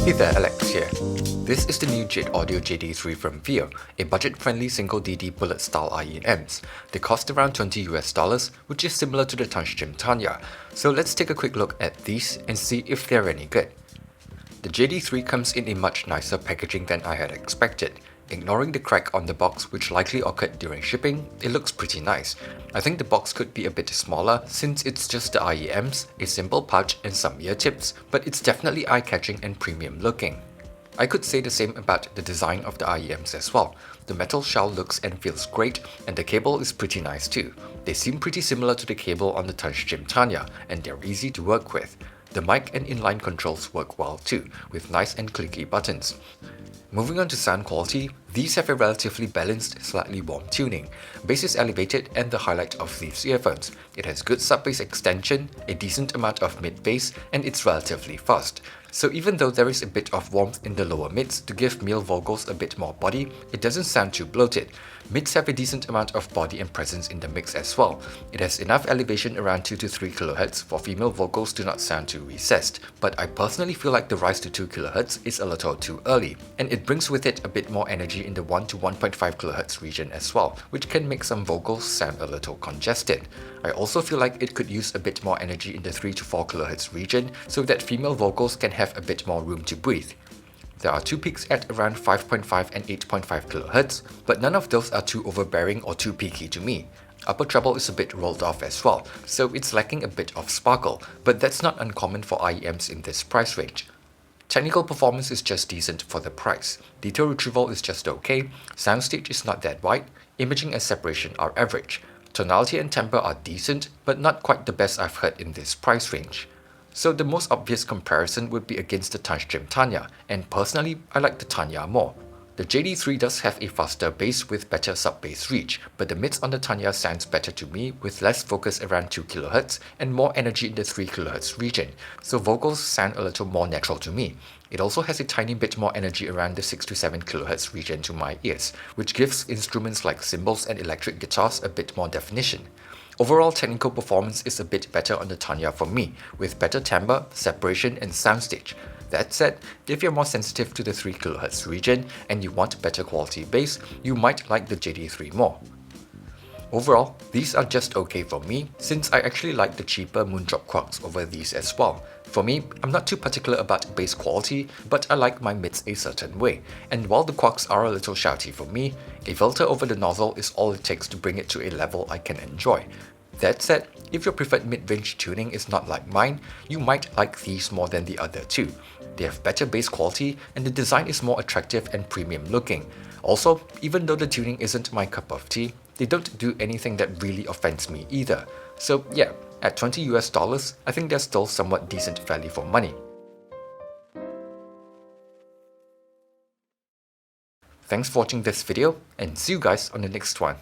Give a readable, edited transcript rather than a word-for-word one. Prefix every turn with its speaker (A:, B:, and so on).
A: Hey there, Alex here. This is the new Jade Audio JD3 from FiiO, a budget-friendly single DD bullet style IEMs. They cost around $20 which is similar to the Tanchjim Tanya. So let's take a quick look at these and see if they're any good. The JD3 comes in a much nicer packaging than I had expected. Ignoring the crack on the box which likely occurred during shipping, it looks pretty nice. I think the box could be a bit smaller since it's just the IEMs, a simple pouch and some ear tips, but it's definitely eye-catching and premium looking. I could say the same about the design of the IEMs as well. The metal shell looks and feels great, and the cable is pretty nice too. They seem pretty similar to the cable on the Tanchjim Tanya, and they're easy to work with. The mic and inline controls work well too, with nice and clicky buttons. Moving on to sound quality, these have a relatively balanced, slightly warm tuning. Bass is elevated and the highlight of these earphones. It has good sub-bass extension, a decent amount of mid-bass, and it's relatively fast. So even though there is a bit of warmth in the lower mids to give male vocals a bit more body, it doesn't sound too bloated. Mids have a decent amount of body and presence in the mix as well. It has enough elevation around 2 to 3 kHz for female vocals to not sound too recessed, but I personally feel like the rise to 2 kHz is a little too early, and it brings with it a bit more energy in the 1 to 1.5 kHz region as well, which can make some vocals sound a little congested. I also feel like it could use a bit more energy in the 3 to 4 kHz region so that female vocals can have a bit more room to breathe. There are two peaks at around 5.5 and 8.5 kHz, but none of those are too overbearing or too peaky to me. Upper treble is a bit rolled off as well, so it's lacking a bit of sparkle, but that's not uncommon for IEMs in this price range. Technical performance is just decent for the price. Detail retrieval is just okay, soundstage is not that wide, imaging and separation are average. Tonality and temper are decent, but not quite the best I've heard in this price range. So the most obvious comparison would be against the Tanchjim Tanya, and personally, I like the Tanya more. The JD3 does have a faster bass with better sub-bass reach, but the mids on the Tanya sounds better to me with less focus around 2 kHz and more energy in the 3 kHz region, so vocals sound a little more natural to me. It also has a tiny bit more energy around the 6 to 7 kHz region to my ears, which gives instruments like cymbals and electric guitars a bit more definition. Overall technical performance is a bit better on the Tanya for me, with better timbre, separation and soundstage. That said, if you're more sensitive to the 3 kHz region and you want better quality bass, you might like the JD3 more. Overall, these are just okay for me since I actually like the cheaper Moondrop Quarks over these as well. For me, I'm not too particular about bass quality, but I like my mids a certain way, and while the Quarks are a little shouty for me, a filter over the nozzle is all it takes to bring it to a level I can enjoy. That said, if your preferred mid-range tuning is not like mine, you might like these more than the other two. They have better bass quality and the design is more attractive and premium looking. Also, even though the tuning isn't my cup of tea, they don't do anything that really offends me either. So yeah, at $20, I think they're still somewhat decent value for money. Thanks for watching this video and see you guys on the next one.